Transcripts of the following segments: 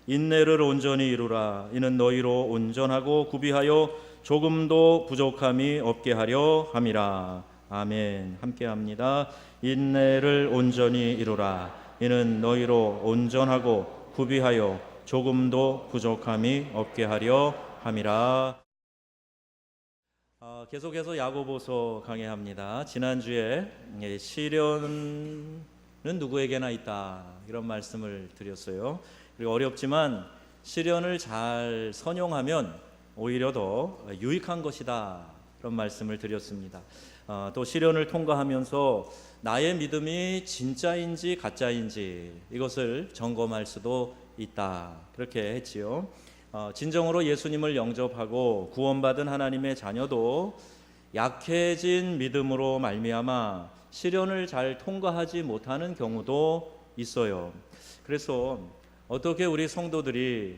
인내를 온전히 이루라. 이는 너희로 온전하고 구비하여 조금도 부족함이 없게 하려 함이라. 아멘. 함께합니다. 인내를 온전히 이루라. 이는 너희로 온전하고 구비하여 조금도 부족함이 없게 하려 함이라. 계속해서 야고보서 강해합니다. 지난주에 시련은 누구에게나 있다 이런 말씀을 드렸어요. 그리고 어렵지만 시련을 잘 선용하면 오히려 더 유익한 것이다 그런 말씀을 드렸습니다. 또 시련을 통과하면서 나의 믿음이 진짜인지 가짜인지 이것을 점검할 수도 있다 그렇게 했지요. 진정으로 예수님을 영접하고 구원받은 하나님의 자녀도 약해진 믿음으로 말미암아 시련을 잘 통과하지 못하는 경우도 있어요. 그래서 어떻게 우리 성도들이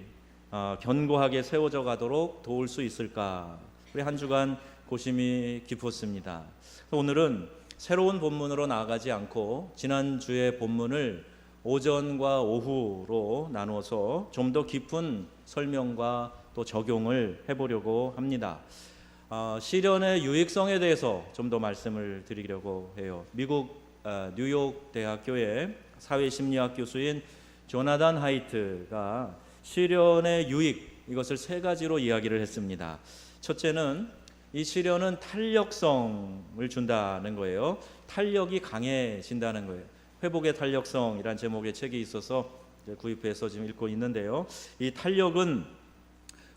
견고하게 세워져 가도록 도울 수 있을까? 우리 한 주간 고심이 깊었습니다. 오늘은 새로운 본문으로 나아가지 않고 지난주의 본문을 오전과 오후로 나누어서 좀 더 깊은 설명과 또 적용을 해보려고 합니다. 시련의 유익성에 대해서 좀 더 말씀을 드리려고 해요. 미국 뉴욕 대학교의 사회심리학 교수인 조나단 하이트가 시련의 유익 이것을 세 가지로 이야기를 했습니다. 첫째는 이 시련은 탄력성을 준다는 거예요. 탄력이 강해진다는 거예요. 회복의 탄력성이란 제목의 책이 있어서 구입해서 지금 읽고 있는데요. 이 탄력은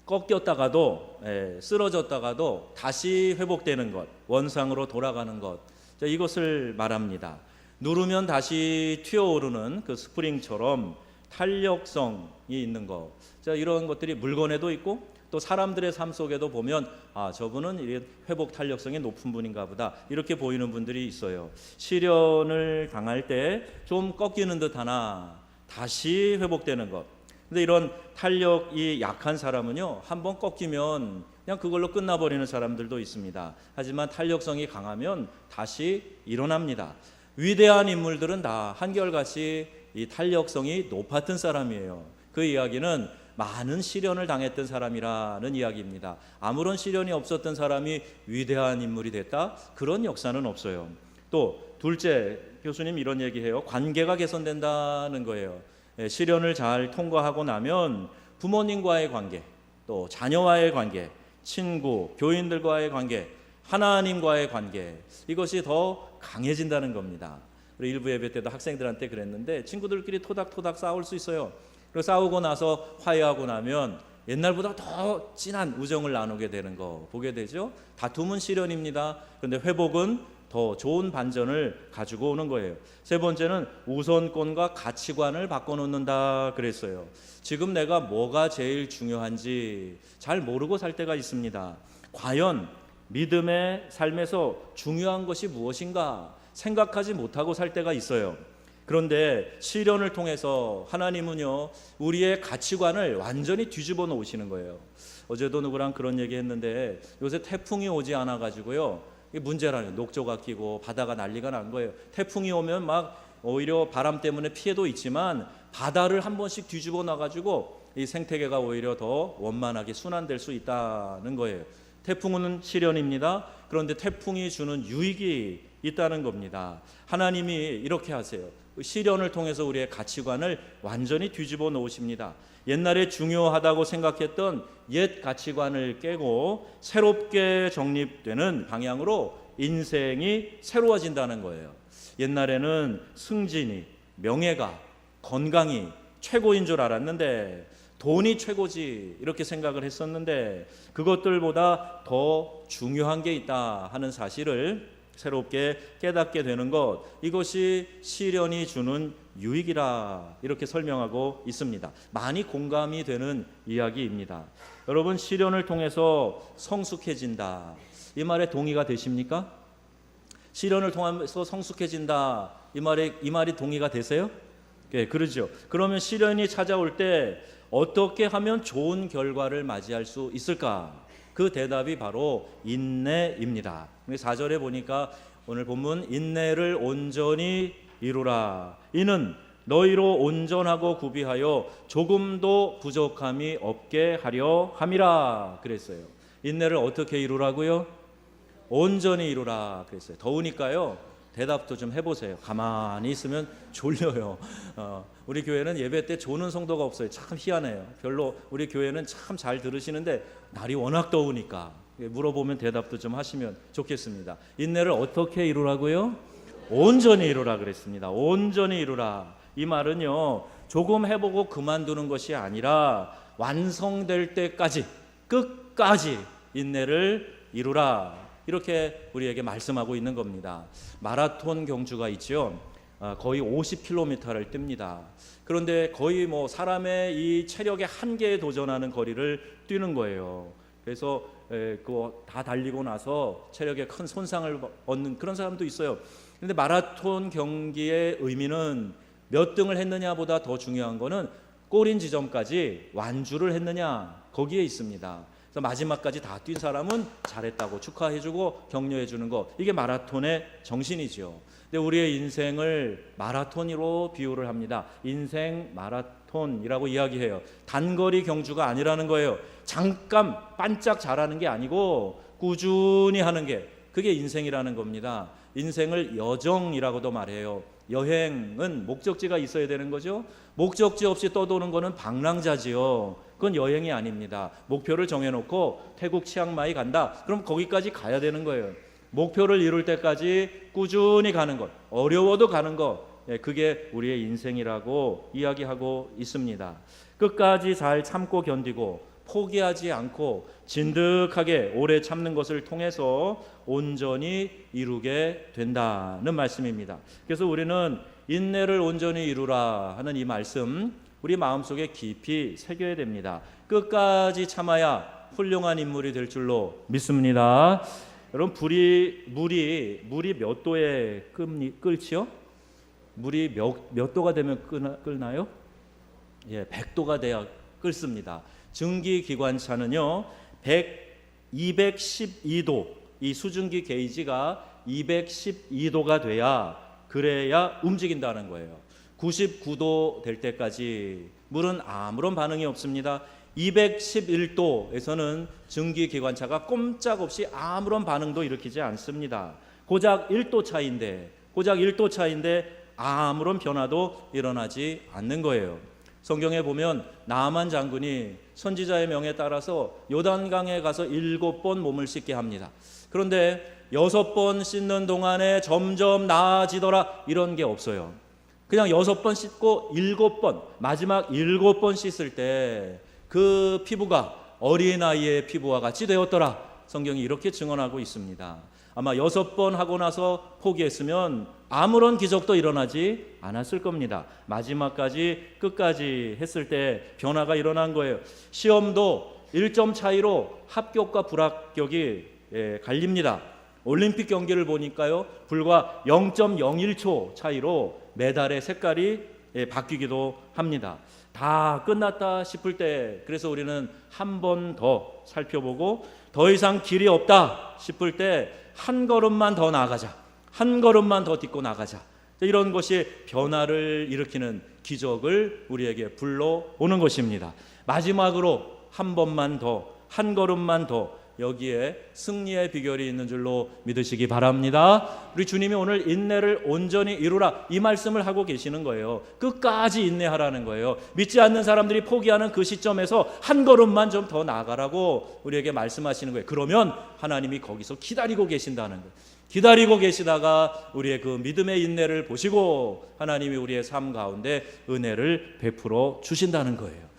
꺾였다가도 쓰러졌다가도 다시 회복되는 것, 원상으로 돌아가는 것, 이것을 말합니다. 누르면 다시 튀어오르는 그 스프링처럼 탄력성이 있는 것. 이런 것들이 물건에도 있고 또 사람들의 삶 속에도 보면 저분은 회복 탄력성이 높은 분인가 보다 이렇게 보이는 분들이 있어요. 시련을 당할 때 좀 꺾이는 듯 하나 다시 회복되는 것. 근데 이런 탄력이 약한 사람은요, 한번 꺾이면 그냥 그걸로 끝나버리는 사람들도 있습니다. 하지만 탄력성이 강하면 다시 일어납니다. 위대한 인물들은 다 한결같이 이 탄력성이 높았던 사람이에요. 그 이야기는 많은 시련을 당했던 사람이라는 이야기입니다. 아무런 시련이 없었던 사람이 위대한 인물이 됐다? 그런 역사는 없어요. 또 둘째, 교수님 이런 얘기해요. 관계가 개선된다는 거예요. 시련을 잘 통과하고 나면 부모님과의 관계, 또 자녀와의 관계, 친구, 교인들과의 관계, 하나님과의 관계, 이것이 더 강해진다는 겁니다. 우리 일부 예배 때도 학생들한테 그랬는데 친구들끼리 토닥토닥 싸울 수 있어요. 그리고 싸우고 나서 화해하고 나면 옛날보다 더 진한 우정을 나누게 되는 거 보게 되죠. 다툼은 시련입니다. 그런데 회복은 더 좋은 반전을 가지고 오는 거예요. 세 번째는 우선권과 가치관을 바꿔놓는다 그랬어요. 지금 내가 뭐가 제일 중요한지 잘 모르고 살 때가 있습니다. 과연 믿음의 삶에서 중요한 것이 무엇인가 생각하지 못하고 살 때가 있어요. 그런데 시련을 통해서 하나님은요, 우리의 가치관을 완전히 뒤집어 놓으시는 거예요. 어제도 누구랑 그런 얘기 했는데 요새 태풍이 오지 않아 가지고요, 이게 문제라는 거예요. 녹조가 끼고 바다가 난리가 난 거예요. 태풍이 오면 막 오히려 바람 때문에 피해도 있지만 바다를 한 번씩 뒤집어 놔 가지고 이 생태계가 오히려 더 원만하게 순환될 수 있다는 거예요. 태풍은 시련입니다. 그런데 태풍이 주는 유익이 있다는 겁니다. 하나님이 이렇게 하세요. 시련을 통해서 우리의 가치관을 완전히 뒤집어 놓으십니다. 옛날에 중요하다고 생각했던 옛 가치관을 깨고 새롭게 정립되는 방향으로 인생이 새로워진다는 거예요. 옛날에는 승진이, 명예가, 건강이 최고인 줄 알았는데 돈이 최고지 이렇게 생각을 했었는데 그것들보다 더 중요한 게 있다 하는 사실을 새롭게 깨닫게 되는 것, 이것이 시련이 주는 유익이라 이렇게 설명하고 있습니다. 많이 공감이 되는 이야기입니다. 여러분, 시련을 통해서 성숙해진다, 이 말에 동의가 되십니까? 시련을 통해서 성숙해진다, 이 말이 동의가 되세요? 네, 그러죠. 그러면 시련이 찾아올 때 어떻게 하면 좋은 결과를 맞이할 수 있을까? 그 대답이 바로 인내입니다. 4절에 보니까 오늘 본문 인내를 온전히 이루라. 이는 너희로 온전하고 구비하여 조금도 부족함이 없게 하려 함이라 그랬어요. 인내를 어떻게 이루라고요? 온전히 이루라 그랬어요. 더우니까요, 대답도 좀 해보세요. 가만히 있으면 졸려요. 우리 교회는 예배 때 조는 성도가 없어요. 참 희한해요. 별로 우리 교회는 참 잘 들으시는데 날이 워낙 더우니까 물어보면 대답도 좀 하시면 좋겠습니다. 인내를 어떻게 이루라고요? 온전히 이루라 그랬습니다. 온전히 이루라. 이 말은요, 조금 해보고 그만두는 것이 아니라 완성될 때까지 끝까지 인내를 이루라, 이렇게 우리에게 말씀하고 있는 겁니다. 마라톤 경주가 있죠. 거의 50km를 뜁니다. 그런데 거의 뭐 사람의 이 체력의 한계에 도전하는 거리를 뛰는 거예요. 그래서 그거 다 달리고 나서 체력에 큰 손상을 얻는 그런 사람도 있어요. 그런데 마라톤 경기의 의미는 몇 등을 했느냐보다 더 중요한 거는 골인 지점까지 완주를 했느냐, 거기에 있습니다. 그래서 마지막까지 다 뛴 사람은 잘했다고 축하해주고 격려해주는 거, 이게 마라톤의 정신이죠. 근데 우리의 인생을 마라톤으로 비유를 합니다. 인생 마라톤이라고 이야기해요. 단거리 경주가 아니라는 거예요. 잠깐 반짝 잘하는 게 아니고 꾸준히 하는 게, 그게 인생이라는 겁니다. 인생을 여정이라고도 말해요. 여행은 목적지가 있어야 되는 거죠. 목적지 없이 떠도는 거는 방랑자지요. 그건 여행이 아닙니다. 목표를 정해놓고 태국 치앙마이 간다, 그럼 거기까지 가야 되는 거예요. 목표를 이룰 때까지 꾸준히 가는 것, 어려워도 가는 것, 그게 우리의 인생이라고 이야기하고 있습니다. 끝까지 잘 참고 견디고 포기하지 않고 진득하게 오래 참는 것을 통해서 온전히 이루게 된다는 말씀입니다. 그래서 우리는 인내를 온전히 이루라 하는 이 말씀, 우리 마음속에 깊이 새겨야 됩니다. 끝까지 참아야 훌륭한 인물이 될 줄로 믿습니다. 여러분, 물이 몇 도에 끓지요? 물이 몇 도가 되면 끓나요? 100도가 돼야 끓습니다. 증기기관차는요, 212도, 이 수증기 게이지가 212도가 돼야, 그래야 움직인다는 거예요. 99도 될 때까지 물은 아무런 반응이 없습니다. 211도에서는 증기기관차가 꼼짝없이 아무런 반응도 일으키지 않습니다. 고작 1도 차이인데 아무런 변화도 일어나지 않는 거예요. 성경에 보면 나아만 장군이 선지자의 명에 따라서 요단강에 가서 7번 몸을 씻게 합니다. 그런데 6번 씻는 동안에 점점 나아지더라, 이런 게 없어요. 그냥 6번 씻고 7번, 마지막 7번 씻을 때 그 피부가 어린아이의 피부와 같이 되었더라, 성경이 이렇게 증언하고 있습니다. 아마 6번 하고 나서 포기했으면 아무런 기적도 일어나지 않았을 겁니다. 마지막까지 끝까지 했을 때 변화가 일어난 거예요. 시험도 1점 차이로 합격과 불합격이 갈립니다. 올림픽 경기를 보니까요, 불과 0.01초 차이로 메달의 색깔이 바뀌기도 합니다. 다 끝났다 싶을 때, 그래서 우리는 한 번 더 살펴보고 더 이상 길이 없다 싶을 때 한 걸음만 더 나아가자, 한 걸음만 더 딛고 나가자, 이런 것이 변화를 일으키는 기적을 우리에게 불러오는 것입니다. 마지막으로 한 번만 더, 한 걸음만 더, 여기에 승리의 비결이 있는 줄로 믿으시기 바랍니다. 우리 주님이 오늘 인내를 온전히 이루라, 이 말씀을 하고 계시는 거예요. 끝까지 인내하라는 거예요. 믿지 않는 사람들이 포기하는 그 시점에서 한 걸음만 좀 더 나아가라고 우리에게 말씀하시는 거예요. 그러면 하나님이 거기서 기다리고 계신다는 거예요. 기다리고 계시다가 우리의 그 믿음의 인내를 보시고 하나님이 우리의 삶 가운데 은혜를 베풀어 주신다는 거예요.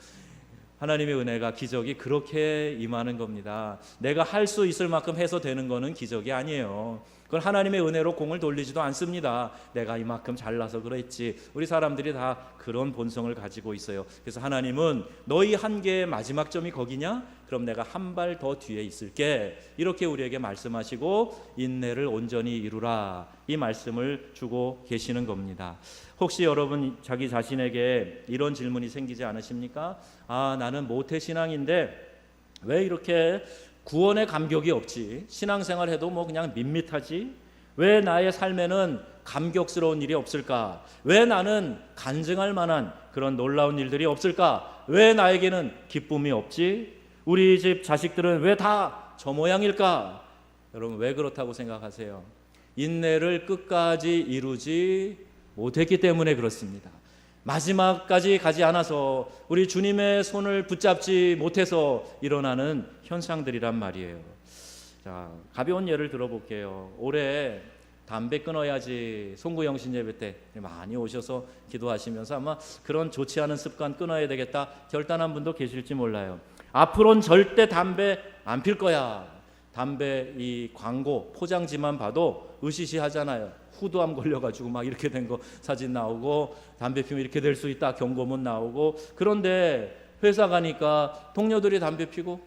하나님의 은혜가, 기적이 그렇게 임하는 겁니다. 내가 할 수 있을 만큼 해서 되는 거는 기적이 아니에요. 그건 하나님의 은혜로 공을 돌리지도 않습니다. 내가 이만큼 잘나서 그랬지. 우리 사람들이 다 그런 본성을 가지고 있어요. 그래서 하나님은 너희 한계의 마지막 점이 거기냐? 그럼 내가 한 발 더 뒤에 있을게, 이렇게 우리에게 말씀하시고 인내를 온전히 이루라, 이 말씀을 주고 계시는 겁니다. 혹시 여러분 자기 자신에게 이런 질문이 생기지 않으십니까? 나는 모태신앙인데 왜 이렇게 구원의 감격이 없지? 신앙생활 해도 뭐 그냥 밋밋하지? 왜 나의 삶에는 감격스러운 일이 없을까? 왜 나는 간증할 만한 그런 놀라운 일들이 없을까? 왜 나에게는 기쁨이 없지? 우리 집 자식들은 왜 다 저 모양일까? 여러분, 왜 그렇다고 생각하세요? 인내를 끝까지 이루지 못했기 때문에 그렇습니다. 마지막까지 가지 않아서 우리 주님의 손을 붙잡지 못해서 일어나는 현상들이란 말이에요. 자, 가벼운 예를 들어볼게요. 올해 담배 끊어야지 송구영신 예배 때 많이 오셔서 기도하시면서 아마 그런 좋지 않은 습관 끊어야 되겠다 결단한 분도 계실지 몰라요. 앞으로는 절대 담배 안 필 거야. 담배 이 광고 포장지만 봐도 으시시하잖아요. 후두암 걸려가지고 막 이렇게 된 거 사진 나오고, 담배 피우면 이렇게 될 수 있다 경고문 나오고. 그런데 회사 가니까 동료들이 담배 피고,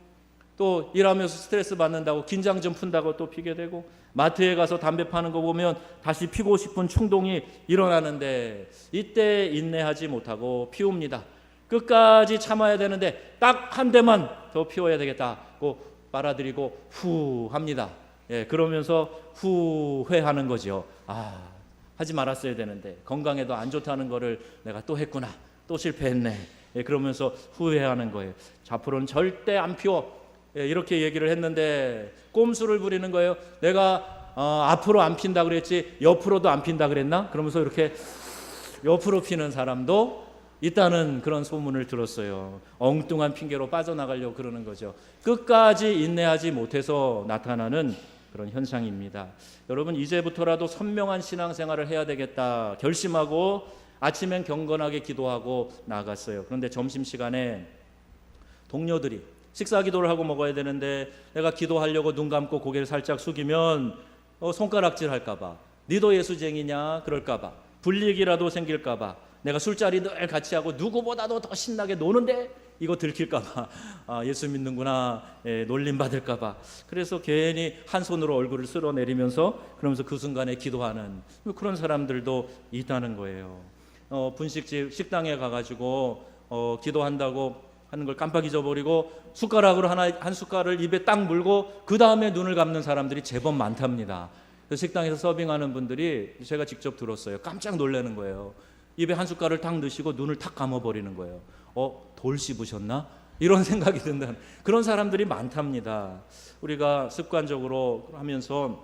또 일하면서 스트레스 받는다고 긴장 좀 푼다고 또 피게 되고, 마트에 가서 담배 파는 거 보면 다시 피고 싶은 충동이 일어나는데, 이때 인내하지 못하고 피웁니다. 끝까지 참아야 되는데 딱 한 대만 더 피워야 되겠다고 빨아들이고 후 합니다. 예, 그러면서 후회하는 거죠. 하지 말았어야 되는데, 건강에도 안 좋다는 거를 내가 또 했구나, 또 실패했네. 예, 그러면서 후회하는 거예요. 앞으로는 절대 안 피워. 예, 이렇게 얘기를 했는데 꼼수를 부리는 거예요. 내가 앞으로 안 핀다 그랬지 옆으로도 안 핀다 그랬나? 그러면서 이렇게 옆으로 피는 사람도 있다는 그런 소문을 들었어요. 엉뚱한 핑계로 빠져나가려고 그러는 거죠. 끝까지 인내하지 못해서 나타나는 그런 현상입니다. 여러분, 이제부터라도 선명한 신앙생활을 해야 되겠다 결심하고 아침엔 경건하게 기도하고 나갔어요. 그런데 점심시간에 동료들이 식사 기도를 하고 먹어야 되는데, 내가 기도하려고 눈 감고 고개를 살짝 숙이면 손가락질 할까봐, 니도 예수쟁이냐 그럴까봐, 불리기라도 생길까봐, 내가 술자리 늘 같이 하고 누구보다도 더 신나게 노는데 이거 들킬까봐, 예수 믿는구나, 놀림받을까봐, 그래서 괜히 한 손으로 얼굴을 쓸어내리면서 그러면서 그 순간에 기도하는 그런 사람들도 있다는 거예요. 분식집 식당에 가가지고 기도한다고 하는 걸 깜빡 잊어버리고 숟가락으로 한 숟갈을 입에 딱 물고 그 다음에 눈을 감는 사람들이 제법 많답니다. 식당에서 서빙하는 분들이 제가 직접 들었어요. 깜짝 놀라는 거예요. 입에 한 숟갈을 탁 넣으시고 눈을 탁 감아버리는 거예요. 돌 씹으셨나? 이런 생각이 든다는 그런 사람들이 많답니다. 우리가 습관적으로 하면서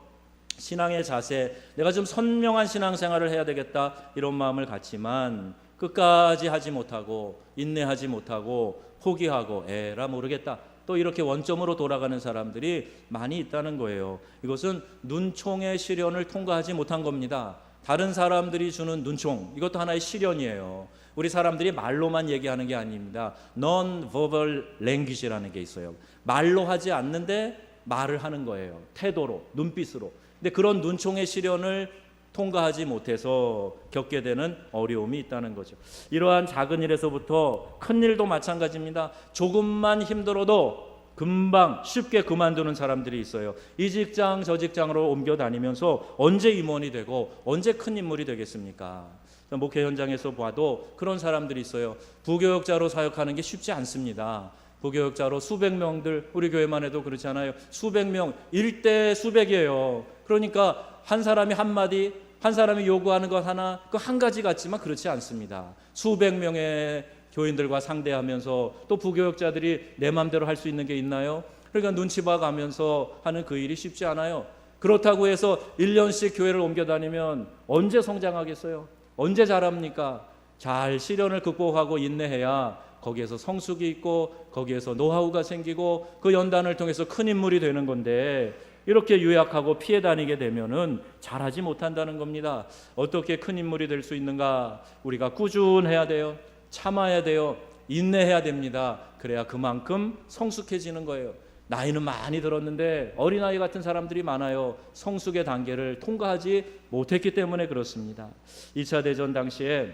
신앙의 자세, 내가 좀 선명한 신앙생활을 해야 되겠다 이런 마음을 갖지만 끝까지 하지 못하고 인내하지 못하고 포기하고 에라 모르겠다 또 이렇게 원점으로 돌아가는 사람들이 많이 있다는 거예요. 이것은 눈총의 시련을 통과하지 못한 겁니다. 다른 사람들이 주는 눈총, 이것도 하나의 시련이에요. 우리 사람들이 말로만 얘기하는 게 아닙니다. Non-verbal language라는 게 있어요. 말로 하지 않는데 말을 하는 거예요. 태도로, 눈빛으로. 근데 그런 눈총의 시련을 통과하지 못해서 겪게 되는 어려움이 있다는 거죠. 이러한 작은 일에서부터 큰 일도 마찬가지입니다. 조금만 힘들어도 금방 쉽게 그만두는 사람들이 있어요. 이 직장 저 직장으로 옮겨 다니면서 언제 임원이 되고 언제 큰 인물이 되겠습니까? 목회 현장에서 봐도 그런 사람들이 있어요. 부교역자로 사역하는 게 쉽지 않습니다. 부교역자로 수백 명들, 우리 교회만 해도 그렇잖아요. 수백 명, 일대 수백이에요. 그러니까 한 사람이 한마디, 한 사람이 요구하는 것 하나, 그 한 가지 같지만 그렇지 않습니다. 수백 명의 교인들과 상대하면서 또 부교역자들이 내 마음대로 할 수 있는 게 있나요? 그러니까 눈치 봐가면서 하는 그 일이 쉽지 않아요. 그렇다고 해서 1년씩 교회를 옮겨 다니면 언제 성장하겠어요? 언제 자랍니까? 잘 시련을 극복하고 인내해야 거기에서 성숙이 있고 거기에서 노하우가 생기고 그 연단을 통해서 큰 인물이 되는 건데, 이렇게 유약하고 피해 다니게 되면은 잘하지 못한다는 겁니다. 어떻게 큰 인물이 될 수 있는가? 우리가 꾸준해야 돼요. 참아야 돼요. 인내해야 됩니다. 그래야 그만큼 성숙해지는 거예요. 나이는 많이 들었는데 어린아이 같은 사람들이 많아요. 성숙의 단계를 통과하지 못했기 때문에 그렇습니다. 2차 대전 당시에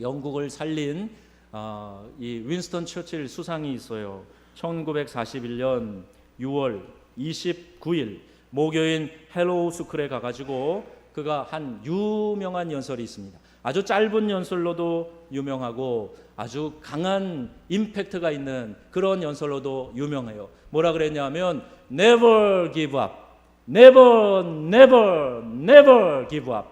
영국을 살린 이 윈스턴 처칠 수상이 있어요. 1941년 6월 29일 모교인 헬로우 스쿨에 가가지고 그가 한 유명한 연설이 있습니다. 아주 짧은 연설로도 유명하고 아주 강한 임팩트가 있는 그런 연설로도 유명해요. 뭐라 그랬냐면 Never give up. never, never, never give up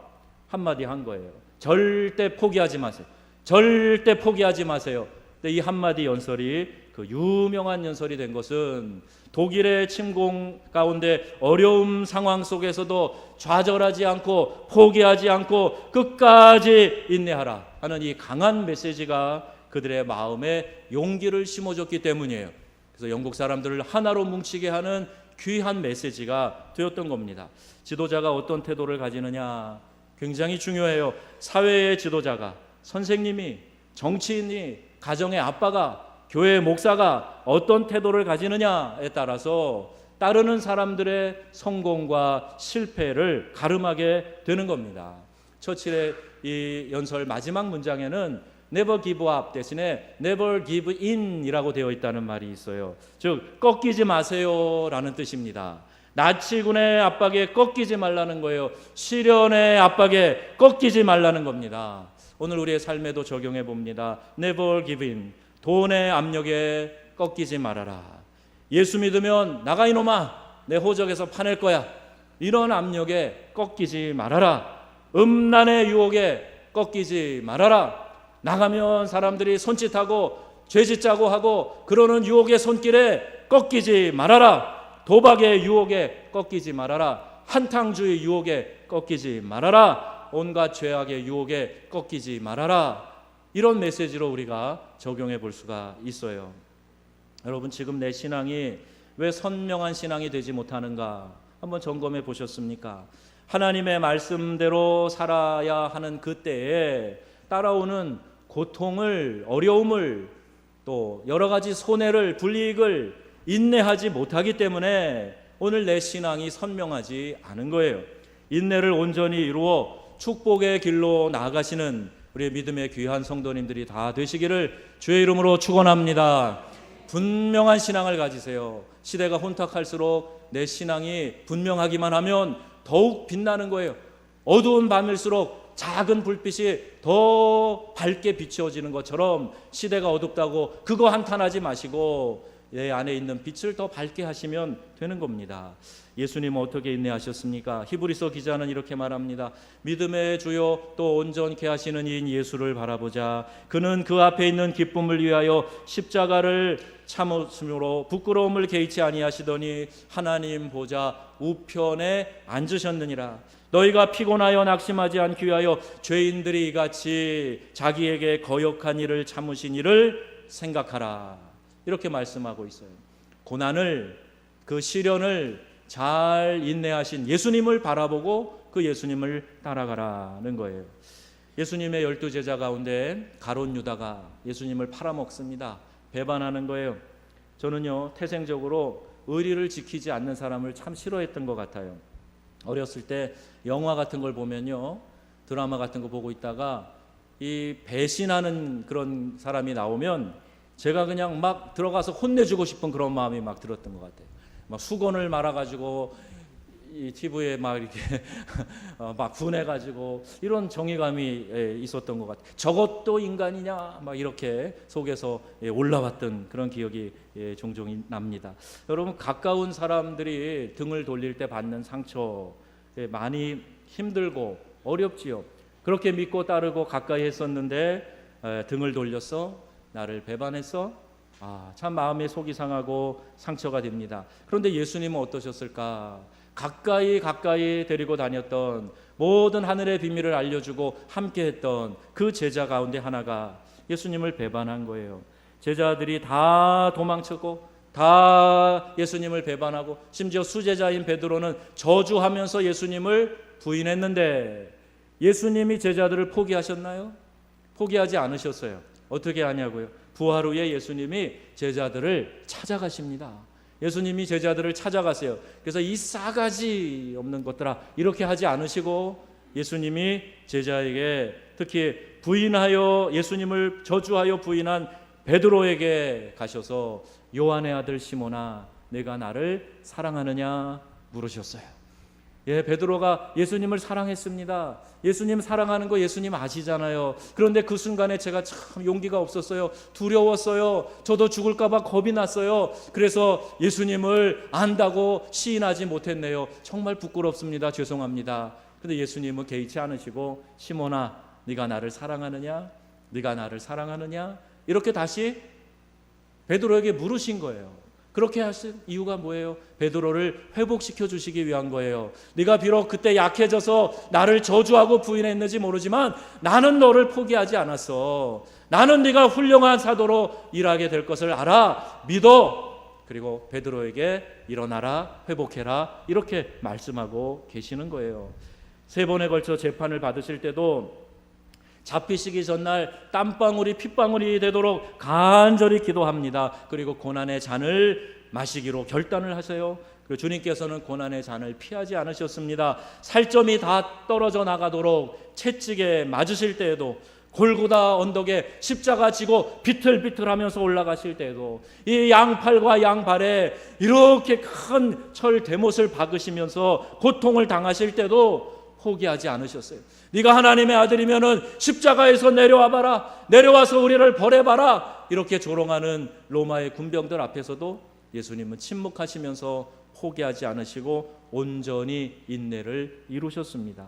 한마디 한 거예요. 절대 포기하지 마세요. 절대 포기하지 마세요. 근데 이 한마디 연설이 그 유명한 연설이 된 것은 독일의 침공 가운데 어려움 상황 속에서도 좌절하지 않고 포기하지 않고 끝까지 인내하라 하는 이 강한 메시지가 그들의 마음에 용기를 심어줬기 때문이에요. 그래서 영국 사람들을 하나로 뭉치게 하는 귀한 메시지가 되었던 겁니다. 지도자가 어떤 태도를 가지느냐 굉장히 중요해요. 사회의 지도자가, 선생님이, 정치인이, 가정의 아빠가, 교회 목사가 어떤 태도를 가지느냐에 따라서 따르는 사람들의 성공과 실패를 가름하게 되는 겁니다. 처칠의 이 연설 마지막 문장에는 never give up 대신에 never give in 이라고 되어 있다는 말이 있어요. 즉 꺾이지 마세요 라는 뜻입니다. 나치군의 압박에 꺾이지 말라는 거예요. 시련의 압박에 꺾이지 말라는 겁니다. 오늘 우리의 삶에도 적용해 봅니다. never give in, 돈의 압력에 꺾이지 말아라. 예수 믿으면 나가 이놈아, 내 호적에서 파낼 거야. 이런 압력에 꺾이지 말아라. 음란의 유혹에 꺾이지 말아라. 나가면 사람들이 손짓하고 죄짓자고 하고 그러는 유혹의 손길에 꺾이지 말아라. 도박의 유혹에 꺾이지 말아라. 한탕주의 유혹에 꺾이지 말아라. 온갖 죄악의 유혹에 꺾이지 말아라. 이런 메시지로 우리가 적용해 볼 수가 있어요. 여러분 지금 내 신앙이 왜 선명한 신앙이 되지 못하는가 한번 점검해 보셨습니까? 하나님의 말씀대로 살아야 하는 그때에 따라오는 고통을, 어려움을, 또 여러 가지 손해를, 불이익을 인내하지 못하기 때문에 오늘 내 신앙이 선명하지 않은 거예요. 인내를 온전히 이루어 축복의 길로 나아가시는 우리의 믿음의 귀한 성도님들이 다 되시기를 주의 이름으로 축원합니다. 분명한 신앙을 가지세요. 시대가 혼탁할수록 내 신앙이 분명하기만 하면 더욱 빛나는 거예요. 어두운 밤일수록 작은 불빛이 더 밝게 비추어지는 것처럼 시대가 어둡다고 그거 한탄하지 마시고 내 안에 있는 빛을 더 밝게 하시면 되는 겁니다. 예수님은 어떻게 인내하셨습니까? 히브리서 기자는 이렇게 말합니다. 믿음의 주요 또 온전케 하시는 이인 예수를 바라보자. 그는 그 앞에 있는 기쁨을 위하여 십자가를 참으심으로 부끄러움을 개의치 아니하시더니 하나님 보좌 우편에 앉으셨느니라. 너희가 피곤하여 낙심하지 않기 위하여 죄인들이 이같이 자기에게 거역한 일을 참으신 일을 생각하라. 이렇게 말씀하고 있어요. 고난을, 그 시련을 잘 인내하신 예수님을 바라보고 그 예수님을 따라가라는 거예요. 예수님의 12제자 가운데 가룟 유다가 예수님을 팔아먹습니다. 배반하는 거예요. 저는요 태생적으로 의리를 지키지 않는 사람을 참 싫어했던 것 같아요. 어렸을 때 영화 같은 걸 보면요, 드라마 같은 거 보고 있다가 이 배신하는 그런 사람이 나오면 제가 그냥 막 들어가서 혼내주고 싶은 그런 마음이 막 들었던 것 같아요. 막 수건을 말아가지고 이 TV에 막 이렇게 막 분해가지고 이런 정의감이 있었던 것 같아요. 저것도 인간이냐 막 이렇게 속에서 올라왔던 그런 기억이 종종 납니다. 여러분 가까운 사람들이 등을 돌릴 때 받는 상처 많이 힘들고 어렵지요. 그렇게 믿고 따르고 가까이 했었는데 등을 돌렸어, 나를 배반했어. 참 마음의 속이 상하고 상처가 됩니다. 그런데 예수님은 어떠셨을까? 가까이 데리고 다녔던 모든 하늘의 비밀을 알려주고 함께했던 그 제자 가운데 하나가 예수님을 배반한 거예요. 제자들이 다 도망쳤고 다 예수님을 배반하고 심지어 수제자인 베드로는 저주하면서 예수님을 부인했는데 예수님이 제자들을 포기하셨나요? 포기하지 않으셨어요. 어떻게 하냐고요? 부활 후에 예수님이 제자들을 찾아가십니다. 예수님이 제자들을 찾아가세요. 그래서 이 싸가지 없는 것들아 이렇게 하지 않으시고 예수님이 제자에게 특히 부인하여 예수님을 저주하여 부인한 베드로에게 가셔서 요한의 아들 시몬아 내가 나를 사랑하느냐 물으셨어요. 베드로가 예수님을 사랑했습니다. 예수님 사랑하는 거 예수님 아시잖아요. 그런데 그 순간에 제가 참 용기가 없었어요. 두려웠어요. 저도 죽을까 봐 겁이 났어요. 그래서 예수님을 안다고 시인하지 못했네요. 정말 부끄럽습니다. 죄송합니다. 근데 예수님은 개의치 않으시고 시몬아, 네가 나를 사랑하느냐? 네가 나를 사랑하느냐? 이렇게 다시 베드로에게 물으신 거예요. 그렇게 하신 이유가 뭐예요? 베드로를 회복시켜 주시기 위한 거예요. 네가 비록 그때 약해져서 나를 저주하고 부인했는지 모르지만 나는 너를 포기하지 않았어. 나는 네가 훌륭한 사도로 일하게 될 것을 알아. 믿어. 그리고 베드로에게 일어나라, 회복해라, 이렇게 말씀하고 계시는 거예요. 3번에 걸쳐 재판을 받으실 때도 잡히시기 전날 땀방울이 핏방울이 되도록 간절히 기도합니다. 그리고 고난의 잔을 마시기로 결단을 하세요. 그리고 주님께서는 고난의 잔을 피하지 않으셨습니다. 살점이 다 떨어져 나가도록 채찍에 맞으실 때에도, 골고다 언덕에 십자가 지고 비틀비틀하면서 올라가실 때에도, 이 양팔과 양발에 이렇게 큰 철 대못을 박으시면서 고통을 당하실 때도 포기하지 않으셨어요. 네가 하나님의 아들이면은 십자가에서 내려와 봐라, 내려와서 우리를 벌해봐라, 이렇게 조롱하는 로마의 군병들 앞에서도 예수님은 침묵하시면서 포기하지 않으시고 온전히 인내를 이루셨습니다.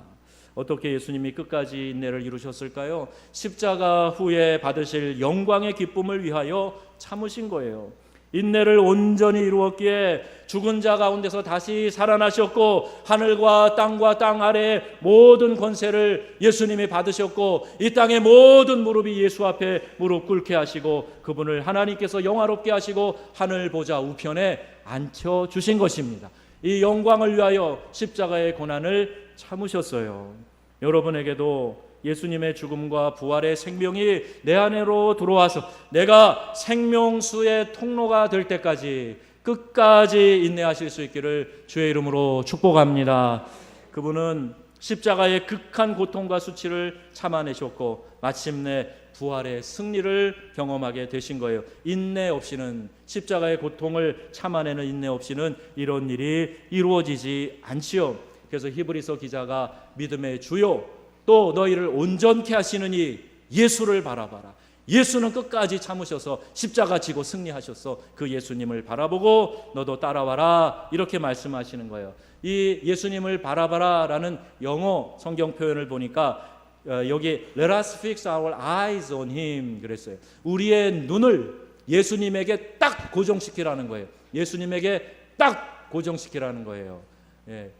어떻게 예수님이 끝까지 인내를 이루셨을까요? 십자가 후에 받으실 영광의 기쁨을 위하여 참으신 거예요. 인내를 온전히 이루었기에 죽은 자 가운데서 다시 살아나셨고, 하늘과 땅 아래의 모든 권세를 예수님이 받으셨고, 이 땅의 모든 무릎이 예수 앞에 무릎 꿇게 하시고, 그분을 하나님께서 영화롭게 하시고 하늘 보좌 우편에 앉혀주신 것입니다. 이 영광을 위하여 십자가의 고난을 참으셨어요. 여러분에게도 예수님의 죽음과 부활의 생명이 내 안으로 들어와서 내가 생명수의 통로가 될 때까지 끝까지 인내하실 수 있기를 주의 이름으로 축복합니다. 그분은 십자가의 극한 고통과 수치를 참아내셨고 마침내 부활의 승리를 경험하게 되신 거예요. 인내 없이는, 십자가의 고통을 참아내는 인내 없이는 이런 일이 이루어지지 않지요. 그래서 히브리서 기자가 믿음의 주요 또 너희를 온전케 하시는 이 예수를 바라봐라. 예수는 끝까지 참으셔서 십자가 지고 승리하셔서 그 예수님을 바라보고 너도 따라와라, 이렇게 말씀하시는 거예요. 이 예수님을 바라봐라 라는 영어 성경 표현을 보니까 여기 Let us fix our eyes on him 그랬어요. 우리의 눈을 예수님에게 딱 고정시키라는 거예요. 예수님에게 딱 고정시키라는 거예요. 예.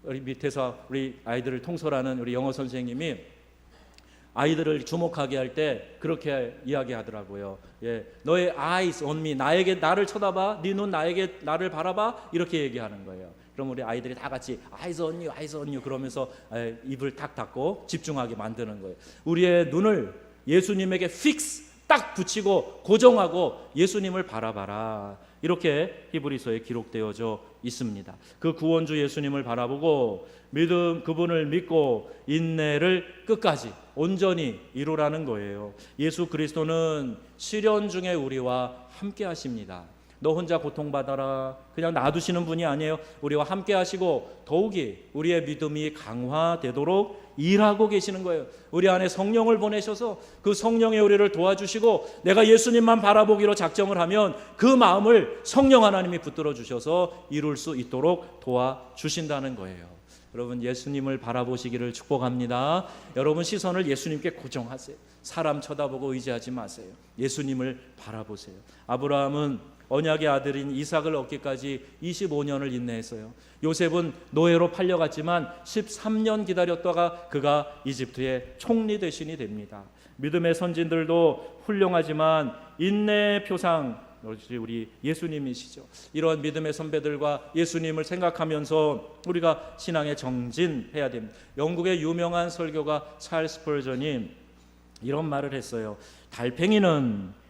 우리 밑에서 우리 아이들을 통솔하는 우리 영어 선생님이 아이들을 주목하게 할 때 그렇게 이야기하더라고요. 예, 너의 eyes on me, 나를 쳐다봐, 네 눈 나를 바라봐, 이렇게 얘기하는 거예요. 그럼 우리 아이들이 다 같이 eyes on you, eyes on you 그러면서 입을 탁 닫고 집중하게 만드는 거예요. 우리의 눈을 예수님에게 fix 딱 붙이고 고정하고 예수님을 바라봐라, 이렇게 히브리서에 기록되어져 있습니다. 그 구원주 예수님을 바라보고 그분을 믿고 인내를 끝까지 온전히 이루라는 거예요. 예수 그리스도는 시련 중에 우리와 함께 하십니다. 너 혼자 고통받아라 그냥 놔두시는 분이 아니에요. 우리와 함께 하시고 더욱이 우리의 믿음이 강화되도록 일하고 계시는 거예요. 우리 안에 성령을 보내셔서 그 성령의 우리를 도와주시고 내가 예수님만 바라보기로 작정을 하면 그 마음을 성령 하나님이 붙들어 주셔서 이룰 수 있도록 도와주신다는 거예요. 여러분 예수님을 바라보시기를 축복합니다. 여러분 시선을 예수님께 고정하세요. 사람 쳐다보고 의지하지 마세요. 예수님을 바라보세요. 아브라함은 언약의 아들인 이삭을 얻기까지 25년을 인내했어요. 요셉은 노예로 팔려갔지만 13년 기다렸다가 그가 이집트의 총리 대신이 됩니다. 믿음의 선진들도 훌륭하지만 인내의 표상 우리 예수님이시죠. 이런 믿음의 선배들과 예수님을 생각하면서 우리가 신앙에 정진해야 됩니다. 영국의 유명한 설교가 찰스 스펄전이 이런 말을 했어요. 달팽이는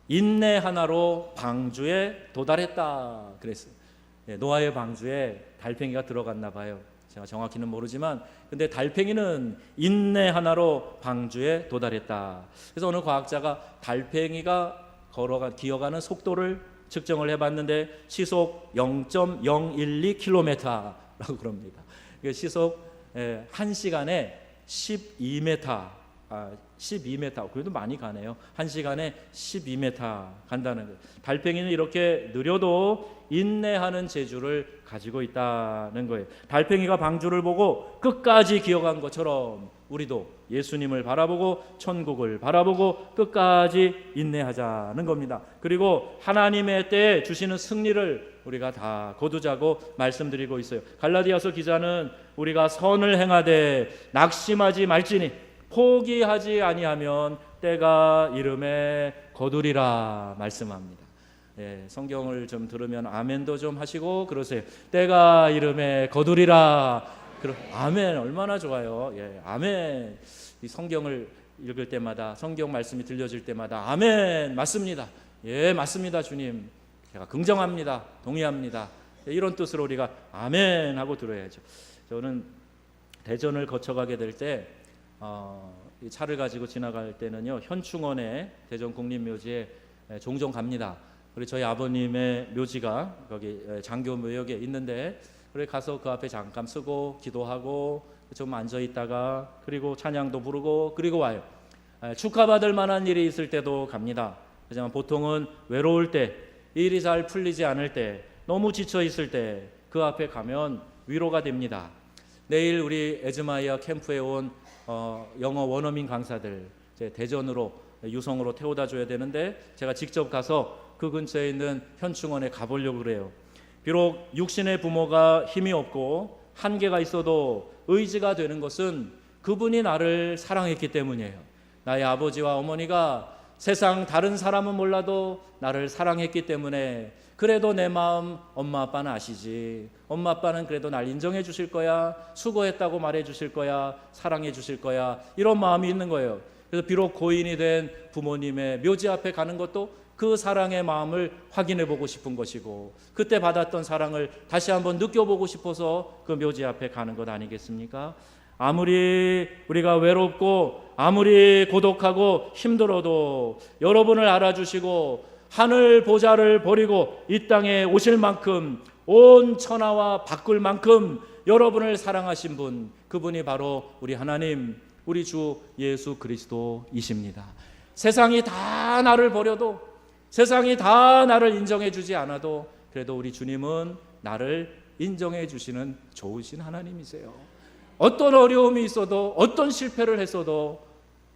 인내 하나로 방주에 도달했다 그랬어요. 노아의 방주에 달팽이가 들어갔나 봐요. 제가 정확히는 모르지만 근데 달팽이는 인내 하나로 방주에 도달했다. 그래서 어느 과학자가 달팽이가 기어가는 속도를 측정을 해봤는데 시속 0.012km 시속라고 그럽니다. 시속 1시간에 12m, 12m, 그래도 많이 가네요. 1시간에 12m 간다는 거예요. 달팽이는 이렇게 느려도 인내하는 재주를 가지고 있다는 거예요. 달팽이가 방주를 보고 끝까지 기어간 것처럼 우리도 예수님을 바라보고 천국을 바라보고 끝까지 인내하자는 겁니다. 그리고 하나님의 때에 주시는 승리를 우리가 다 거두자고 말씀드리고 있어요. 갈라디아서 기자는 우리가 선을 행하되 낙심하지 말지니 포기하지 아니하면 때가 이름에 거두리라 말씀합니다. 성경을 좀 들으면 아멘도 좀 하시고 그러세요. 때가 이름에 거두리라. 아멘, 얼마나 좋아요. 아멘. 이 성경을 읽을 때마다, 성경 말씀이 들려질 때마다 아멘, 맞습니다. 맞습니다, 주님. 제가 긍정합니다. 동의합니다. 이런 뜻으로 우리가 아멘 하고 들어야죠. 저는 대전을 거쳐가게 될 때 이 차를 가지고 지나갈 때는요, 현충원에, 대전 국립묘지에 종종 갑니다. 그리고 저희 아버님의 묘지가 거기 장교묘역에 있는데, 그래 가서 그 앞에 잠깐 서고 기도하고 좀 앉아 있다가 그리고 찬양도 부르고 그리고 와요. 축하받을 만한 일이 있을 때도 갑니다. 하지만 보통은 외로울 때, 일이 잘 풀리지 않을 때, 너무 지쳐 있을 때 그 앞에 가면 위로가 됩니다. 내일 우리 에즈마이아 캠프에 온 영어 원어민 강사들 대전으로 유성으로 태워다 줘야 되는데, 제가 직접 가서 그 근처에 있는 현충원에 가보려고 그래요. 비록 육신의 부모가 힘이 없고 한계가 있어도 의지가 되는 것은 그분이 나를 사랑했기 때문이에요. 나의 아버지와 어머니가 세상 다른 사람은 몰라도 나를 사랑했기 때문에, 그래도 내 마음 엄마 아빠는 아시지, 엄마 아빠는 그래도 날 인정해 주실 거야, 수고했다고 말해 주실 거야, 사랑해 주실 거야, 이런 마음이 있는 거예요. 그래서 비록 고인이 된 부모님의 묘지 앞에 가는 것도 그 사랑의 마음을 확인해 보고 싶은 것이고, 그때 받았던 사랑을 다시 한번 느껴보고 싶어서 그 묘지 앞에 가는 것 아니겠습니까? 아무리 우리가 외롭고 아무리 고독하고 힘들어도 여러분을 알아주시고 하늘 보좌를 버리고 이 땅에 오실 만큼, 온 천하와 바꿀 만큼 여러분을 사랑하신 분, 그분이 바로 우리 하나님, 우리 주 예수 그리스도이십니다. 세상이 다 나를 버려도, 세상이 다 나를 인정해 주지 않아도, 그래도 우리 주님은 나를 인정해 주시는 좋으신 하나님이세요. 어떤 어려움이 있어도, 어떤 실패를 했어도,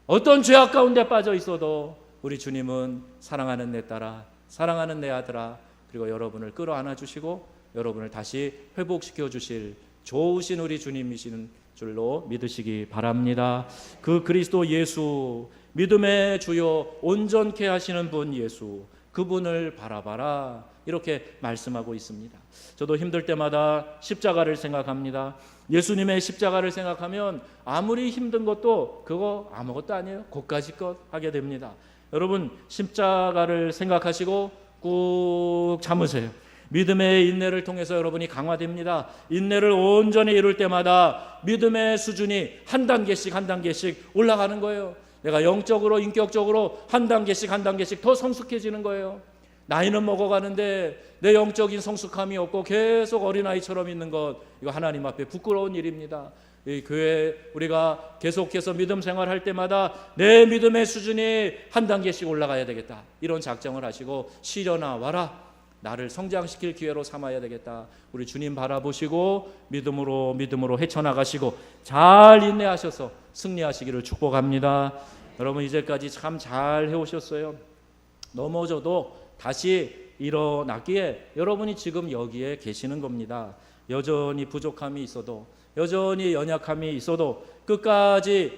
어떤 죄악 가운데 빠져 있어도 우리 주님은 사랑하는 내 딸아, 사랑하는 내 아들아, 그리고 여러분을 끌어안아 주시고 여러분을 다시 회복시켜 주실 좋으신 우리 주님이시는 줄로 믿으시기 바랍니다. 그 그리스도 예수, 믿음의 주요 온전케 하시는 분 예수, 그분을 바라봐라, 이렇게 말씀하고 있습니다. 저도 힘들 때마다 십자가를 생각합니다. 예수님의 십자가를 생각하면 아무리 힘든 것도 그거 아무것도 아니에요. 고까지껏 하게 됩니다. 여러분, 십자가를 생각하시고 꾹 참으세요. 믿음의 인내를 통해서 여러분이 강화됩니다. 인내를 온전히 이룰 때마다 믿음의 수준이 한 단계씩 한 단계씩 올라가는 거예요. 내가 영적으로, 인격적으로 한 단계씩 한 단계씩 더 성숙해지는 거예요. 나이는 먹어가는데 내 영적인 성숙함이 없고 계속 어린아이처럼 있는 것, 이거 하나님 앞에 부끄러운 일입니다. 이 교회 우리가 계속해서 믿음 생활할 때마다 내 믿음의 수준이 한 단계씩 올라가야 되겠다, 이런 작정을 하시고 시련아 와라, 나를 성장시킬 기회로 삼아야 되겠다. 우리 주님 바라보시고 믿음으로 헤쳐나가시고 잘 인내하셔서 승리하시기를 축복합니다. 여러분, 이제까지 참 잘 해오셨어요. 넘어져도 다시 일어나기에 여러분이 지금 여기에 계시는 겁니다. 여전히 부족함이 있어도, 여전히 연약함이 있어도 끝까지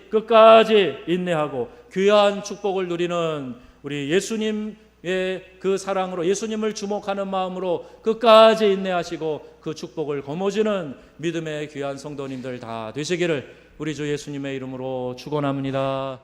인내하고 귀한 축복을 누리는 우리 예수님의 그 사랑으로, 예수님을 주목하는 마음으로 끝까지 인내하시고 그 축복을 거머쥐는 믿음의 귀한 성도님들 다 되시기를 우리 주 예수님의 이름으로 축원합니다.